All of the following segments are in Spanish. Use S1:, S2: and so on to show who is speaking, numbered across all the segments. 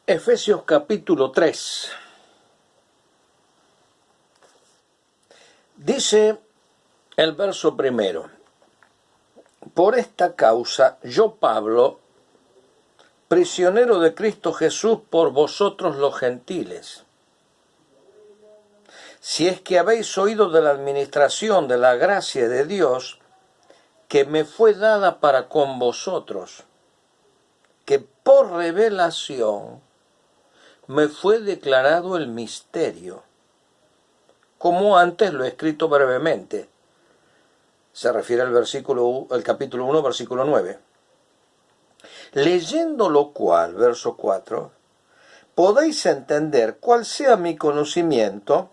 S1: Efesios capítulo 3. Dice el verso primero: por esta causa yo, Pablo, prisionero de Cristo Jesús por vosotros los gentiles, si es que habéis oído de la administración de la gracia de Dios que me fue dada para con vosotros, que por revelación me fue declarado el misterio, como antes lo he escrito brevemente. Se refiere al capítulo 1, versículo 9. Leyendo lo cual, verso 4, podéis entender cuál sea mi conocimiento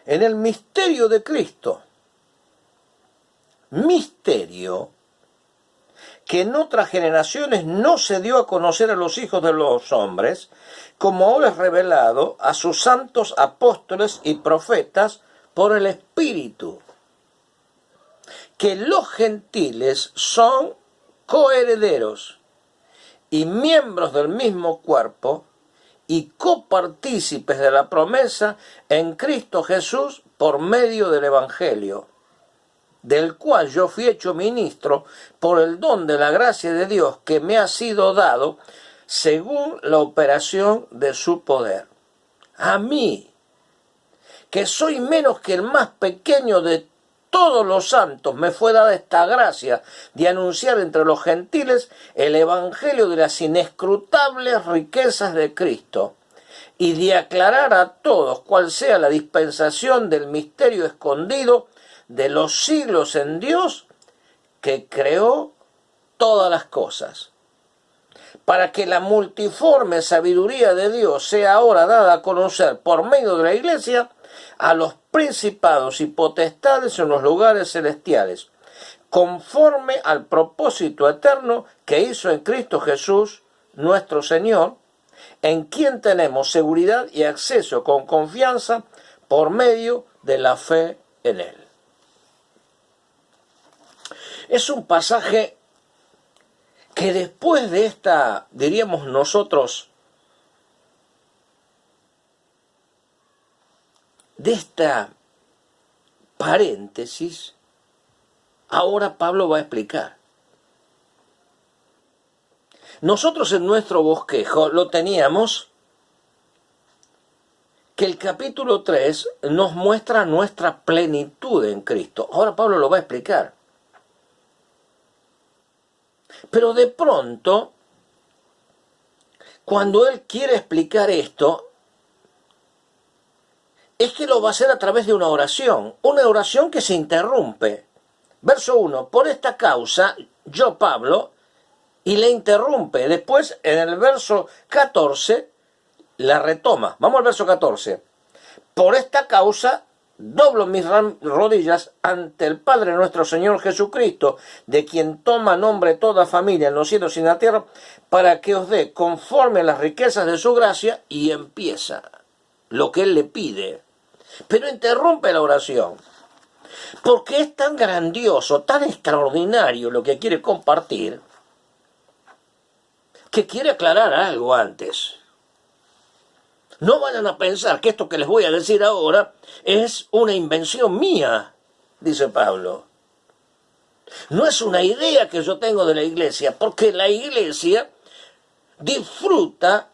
S1: en el misterio de Cristo. Misterio que en otras generaciones no se dio a conocer a los hijos de los hombres, como ahora es revelado a sus santos apóstoles y profetas por el Espíritu, que los gentiles son coherederos y miembros del mismo cuerpo y copartícipes de la promesa en Cristo Jesús por medio del Evangelio, del cual yo fui hecho ministro por el don de la gracia de Dios que me ha sido dado según la operación de su poder. A mí, que soy menos que el más pequeño de todos los santos, me fue dada esta gracia de anunciar entre los gentiles el evangelio de las inescrutables riquezas de Cristo y de aclarar a todos cuál sea la dispensación del misterio escondido de los siglos en Dios, que creó todas las cosas, para que la multiforme sabiduría de Dios sea ahora dada a conocer por medio de la Iglesia a los principados y potestades en los lugares celestiales, conforme al propósito eterno que hizo en Cristo Jesús, nuestro Señor, en quien tenemos seguridad y acceso con confianza por medio de la fe en Él. Es un pasaje que después de esta, diríamos nosotros, de esta paréntesis, ahora Pablo va a explicar. Nosotros en nuestro bosquejo lo teníamos que el capítulo 3 nos muestra nuestra plenitud en Cristo. Ahora Pablo lo va a explicar. Pero de pronto, cuando él quiere explicar esto, es que lo va a hacer a través de una oración que se interrumpe. Verso 1, por esta causa, yo, Pablo, y le interrumpe. Después, en el verso 14, la retoma. Vamos al verso 14. Por esta causa, doblo mis rodillas ante el Padre nuestro Señor Jesucristo, de quien toma nombre toda familia en los cielos y en la tierra, para que os dé conforme a las riquezas de su gracia, y empieza lo que él le pide. Pero interrumpe la oración, porque es tan grandioso, tan extraordinario lo que quiere compartir, que quiere aclarar algo antes. No vayan a pensar que esto que les voy a decir ahora es una invención mía, dice Pablo. No es una idea que yo tengo de la iglesia, porque la iglesia disfruta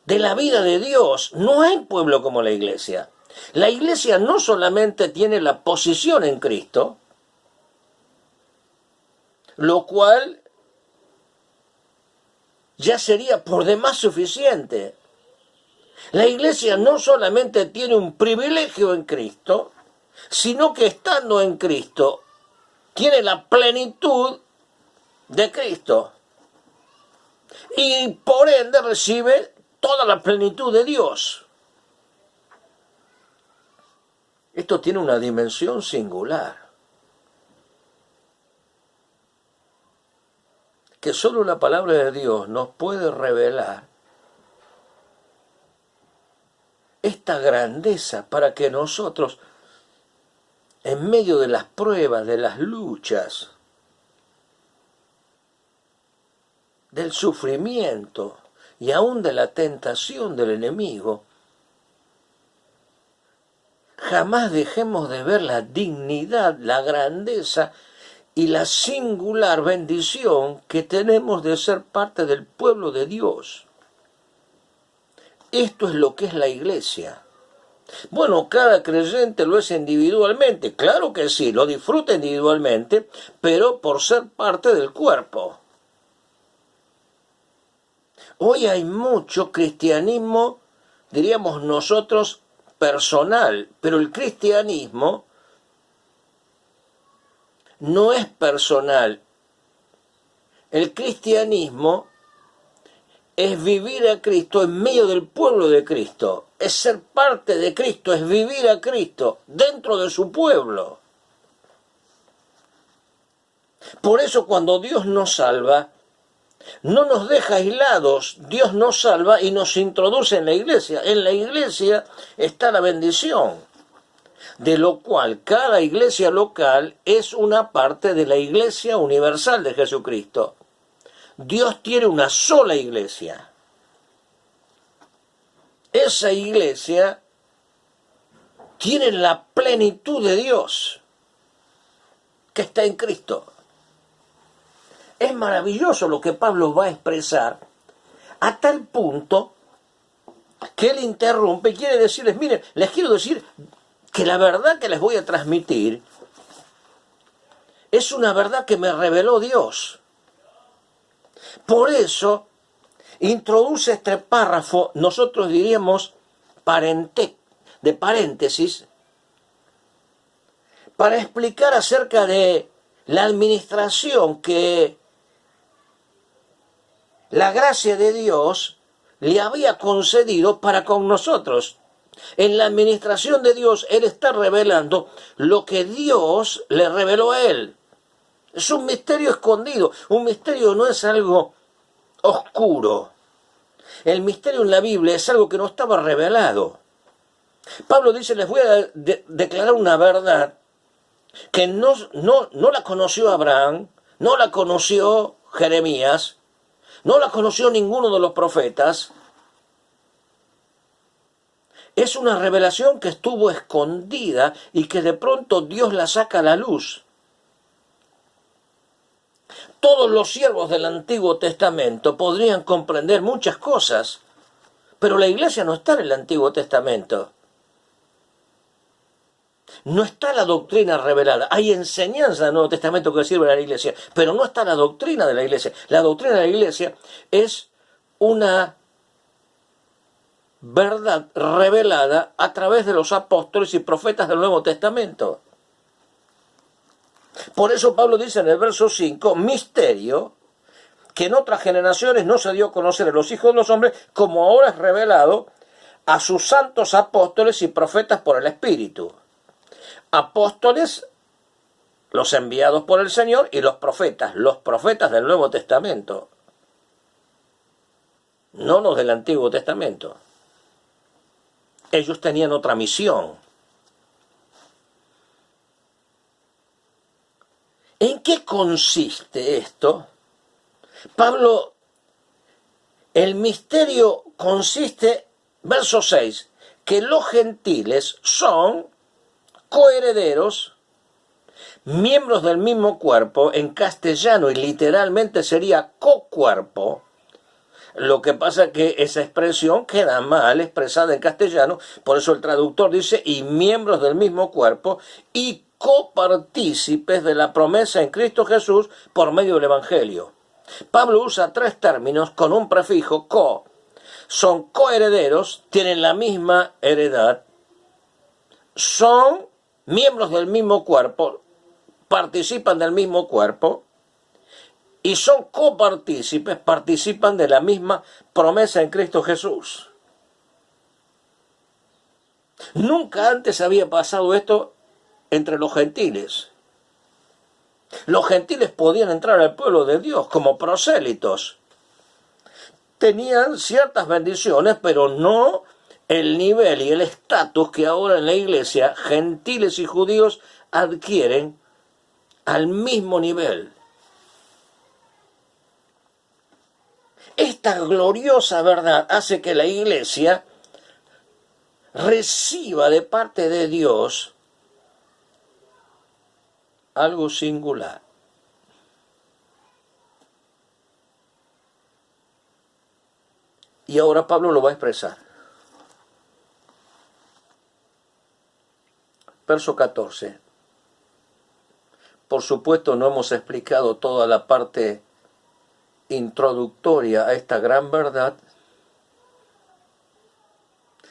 S1: de la vida de Dios. No hay pueblo como la iglesia. La iglesia no solamente tiene la posición en Cristo, lo cual ya sería por demás suficiente. La iglesia no solamente tiene un privilegio en Cristo, sino que estando en Cristo tiene la plenitud de Cristo y por ende recibe toda la plenitud de Dios. Esto tiene una dimensión singular, que solo la palabra de Dios nos puede revelar esta grandeza para que nosotros, en medio de las pruebas, de las luchas, del sufrimiento y aún de la tentación del enemigo, jamás dejemos de ver la dignidad, la grandeza y la singular bendición que tenemos de ser parte del pueblo de Dios. Esto es lo que es la iglesia. Bueno, cada creyente lo es individualmente, claro que sí, lo disfruta individualmente, pero por ser parte del cuerpo. Hoy hay mucho cristianismo, diríamos nosotros, personal, pero el cristianismo no es personal. El cristianismo es vivir a Cristo en medio del pueblo de Cristo, es ser parte de Cristo, es vivir a Cristo dentro de su pueblo. Por eso cuando Dios nos salva, no nos deja aislados, Dios nos salva y nos introduce en la iglesia. En la iglesia está la bendición, de lo cual cada iglesia local es una parte de la iglesia universal de Jesucristo. Dios tiene una sola iglesia. Esa iglesia tiene la plenitud de Dios que está en Cristo. Es maravilloso lo que Pablo va a expresar, a tal punto que él interrumpe y quiere decirles, miren, les quiero decir que la verdad que les voy a transmitir es una verdad que me reveló Dios. Por eso introduce este párrafo, nosotros diríamos de paréntesis, para explicar acerca de la administración que la gracia de Dios le había concedido para con nosotros. En la administración de Dios, Él está revelando lo que Dios le reveló a Él. Es un misterio escondido. Un misterio no es algo oscuro. El misterio en la Biblia es algo que no estaba revelado. Pablo dice, les voy a declarar una verdad que no la conoció Abraham, no la conoció Jeremías, no la conoció ninguno de los profetas. Es una revelación que estuvo escondida y que de pronto Dios la saca a la luz. Todos los siervos del Antiguo Testamento podrían comprender muchas cosas, pero la iglesia no está en el Antiguo Testamento. No está la doctrina revelada. Hay enseñanza del Nuevo Testamento que sirve a la iglesia, pero no está la doctrina de la iglesia. La doctrina de la iglesia es una verdad revelada a través de los apóstoles y profetas del Nuevo Testamento. Por eso Pablo dice en el verso 5, misterio que en otras generaciones no se dio a conocer a los hijos de los hombres, como ahora es revelado a sus santos apóstoles y profetas por el Espíritu. Apóstoles, los enviados por el Señor, y los profetas del Nuevo Testamento, no los del Antiguo Testamento. Ellos tenían otra misión. ¿En qué consiste esto? Pablo, el misterio consiste, verso 6, que los gentiles son coherederos, miembros del mismo cuerpo, en castellano y literalmente sería cocuerpo. Lo que pasa es que esa expresión queda mal expresada en castellano, por eso el traductor dice, y miembros del mismo cuerpo, y copartícipes de la promesa en Cristo Jesús por medio del Evangelio. Pablo usa tres términos con un prefijo co. Son coherederos, tienen la misma heredad, son miembros del mismo cuerpo, participan del mismo cuerpo, y son copartícipes, participan de la misma promesa en Cristo Jesús. Nunca antes había pasado esto entre los gentiles. Los gentiles podían entrar al pueblo de Dios como prosélitos. Tenían ciertas bendiciones, pero no el nivel y el estatus que ahora en la iglesia gentiles y judíos adquieren al mismo nivel. esta gloriosa verdad hace que la iglesia reciba de parte de Dios algo singular. Y ahora Pablo lo va a expresar. Verso 14. Por supuesto no hemos explicado toda la parte introductoria a esta gran verdad.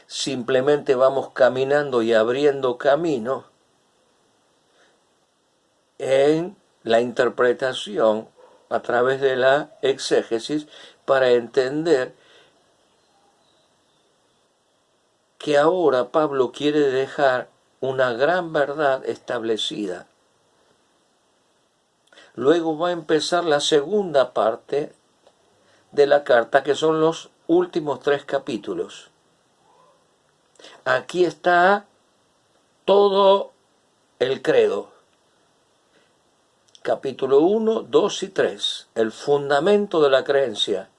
S1: Simplemente vamos caminando y abriendo camino en la interpretación a través de la exégesis para entender que ahora Pablo quiere dejar una gran verdad establecida. Luego va a empezar la segunda parte de la carta, que son los últimos 3 capítulos. Aquí está todo el credo. Capítulo 1, 2 y 3, el fundamento de la creencia.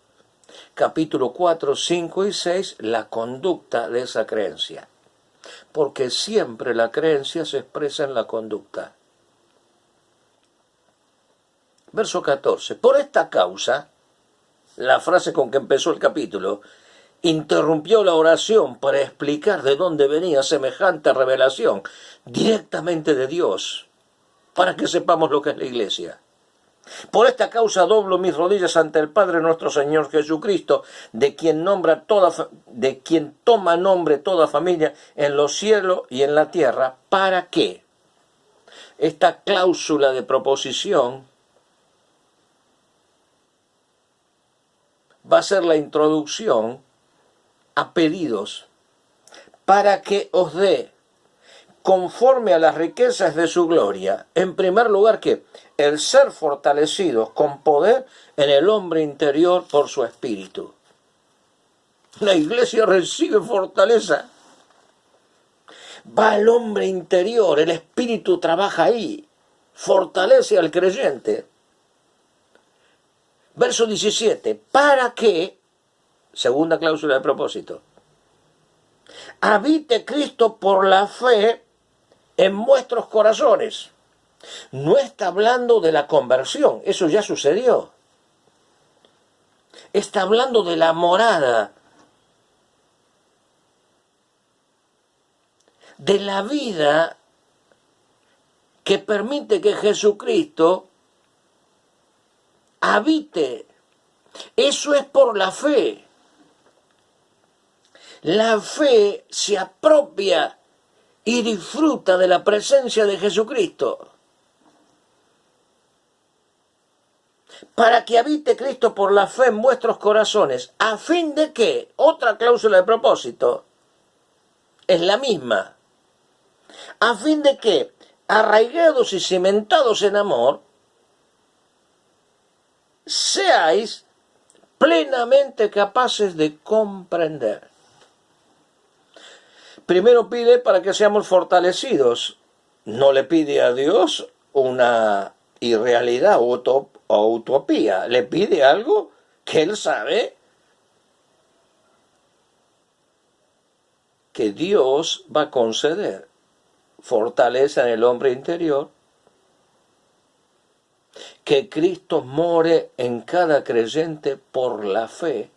S1: Capítulo 4, 5 y 6, la conducta de esa creencia. Porque siempre la creencia se expresa en la conducta. Verso 14. Por esta causa, la frase con que empezó el capítulo, interrumpió la oración para explicar de dónde venía semejante revelación directamente de Dios, para que sepamos lo que es la iglesia. Por esta causa doblo mis rodillas ante el Padre nuestro Señor Jesucristo, de quien toma nombre toda familia en los cielos y en la tierra, para que esta cláusula de proposición va a ser la introducción a pedidos, para que os dé, conforme a las riquezas de su gloria, en primer lugar que el ser fortalecidos con poder en el hombre interior por su espíritu. La iglesia recibe fortaleza. Va al hombre interior, el espíritu trabaja ahí, fortalece al creyente. Verso 17, para que, segunda cláusula de propósito, habite Cristo por la fe en vuestros corazones. No está hablando de la conversión, eso ya sucedió. Está hablando de la morada, de la vida que permite que Jesucristo habite. Eso es por la fe. La fe se apropia y disfruta de la presencia de Jesucristo. Para que habite Cristo por la fe en vuestros corazones, a fin de que, otra cláusula de propósito, es la misma, a fin de que, arraigados y cimentados en amor, seáis plenamente capaces de comprender. Primero pide para que seamos fortalecidos. No le pide a Dios una irrealidad o utopía. Le pide algo que Él sabe que Dios va a conceder. Fortaleza en el hombre interior. Que Cristo more en cada creyente por la fe.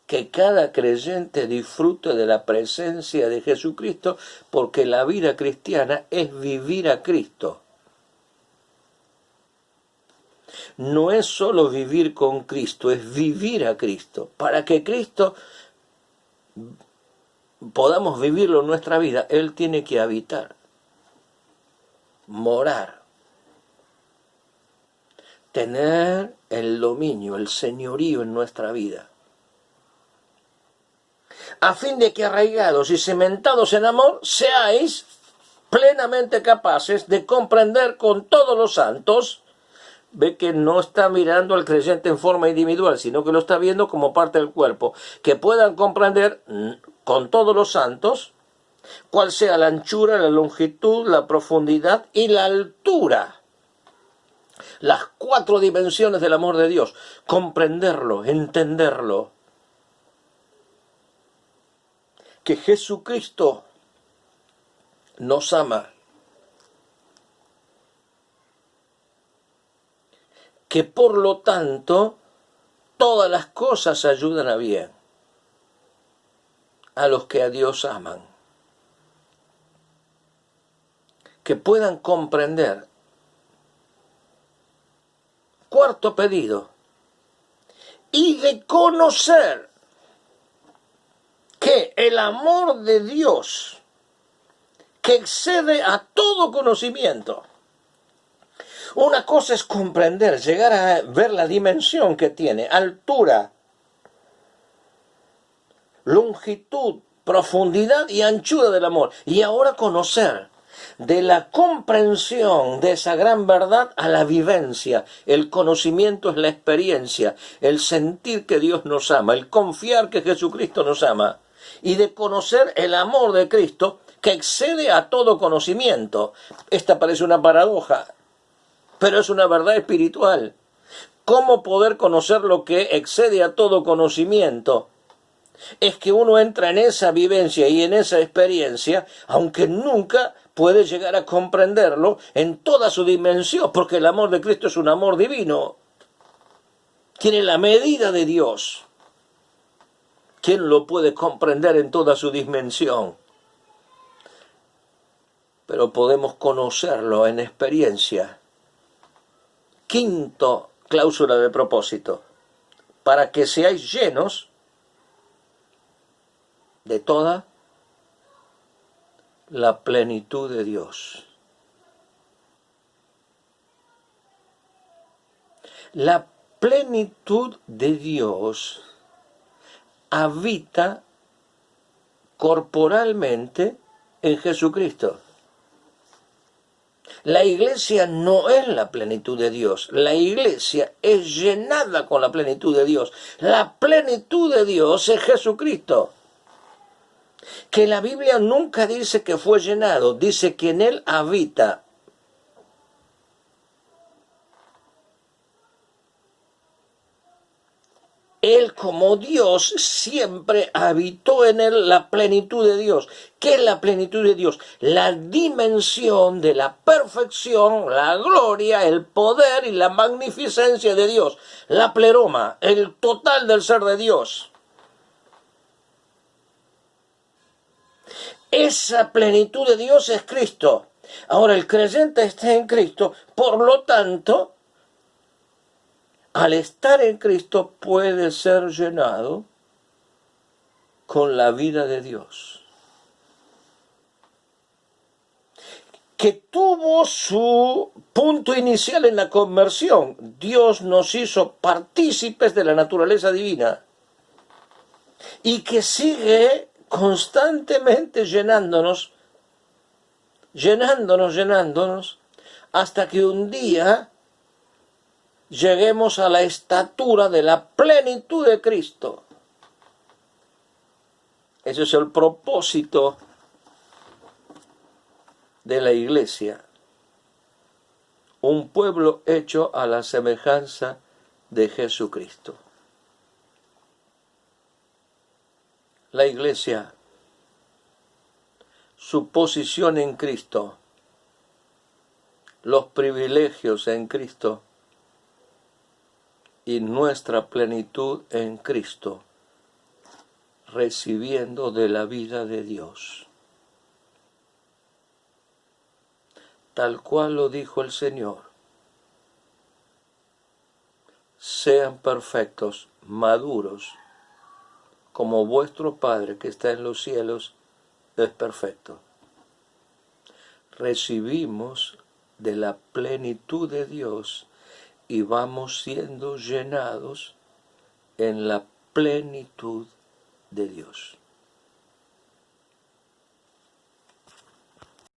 S1: Que cada creyente disfrute de la presencia de Jesucristo, porque la vida cristiana es vivir a Cristo. No es solo vivir con Cristo, es vivir a Cristo. Para que Cristo podamos vivirlo en nuestra vida, Él tiene que habitar, morar, tener el dominio, el señorío en nuestra vida. A fin de que arraigados y cimentados en amor, seáis plenamente capaces de comprender con todos los santos. Ve que no está mirando al creyente en forma individual, sino que lo está viendo como parte del cuerpo. Que puedan comprender con todos los santos cuál sea la anchura, la longitud, la profundidad y la altura. las 4 dimensiones del amor de Dios, comprenderlo, entenderlo. Que Jesucristo nos ama, que por lo tanto todas las cosas ayudan a bien a los que a Dios aman, que puedan comprender. Cuarto pedido, y de conocer que el amor de Dios, que excede a todo conocimiento. Una cosa es comprender, llegar a ver la dimensión que tiene, altura, longitud, profundidad y anchura del amor. Y ahora conocer, de la comprensión de esa gran verdad a la vivencia. El conocimiento es la experiencia, el sentir que Dios nos ama, el confiar que Jesucristo nos ama. Y de conocer el amor de Cristo que excede a todo conocimiento. Esta parece una paradoja, pero es una verdad espiritual. ¿Cómo poder conocer lo que excede a todo conocimiento? Es que uno entra en esa vivencia y en esa experiencia, aunque nunca puede llegar a comprenderlo en toda su dimensión, porque el amor de Cristo es un amor divino. Tiene la medida de Dios. ¿Quién lo puede comprender en toda su dimensión? Pero podemos conocerlo en experiencia. Quinto, cláusula de propósito, para que seáis llenos de toda la plenitud de Dios. La plenitud de Dios habita corporalmente en Jesucristo. La iglesia no es la plenitud de Dios. La iglesia es llenada con la plenitud de Dios. La plenitud de Dios es Jesucristo. Que la Biblia nunca dice que fue llenado, dice que en él habita. Él como Dios siempre habitó en él la plenitud de Dios. ¿Qué es la plenitud de Dios? La dimensión de la perfección, la gloria, el poder y la magnificencia de Dios. La pleroma, el total del ser de Dios. Esa plenitud de Dios es Cristo. Ahora el creyente está en Cristo, por lo tanto, al estar en Cristo puede ser llenado con la vida de Dios, que tuvo su punto inicial en la conversión. Dios nos hizo partícipes de la naturaleza divina y que sigue constantemente llenándonos, hasta que un día lleguemos a la estatura de la plenitud de Cristo. Ese es el propósito de la iglesia. Un pueblo hecho a la semejanza de Jesucristo. La iglesia, su posición en Cristo, los privilegios en Cristo y nuestra plenitud en Cristo, recibiendo de la vida de Dios. Tal cual lo dijo el Señor. Sean perfectos, maduros, como vuestro Padre que está en los cielos es perfecto. Recibimos de la plenitud de Dios y vamos siendo llenados en la plenitud de Dios.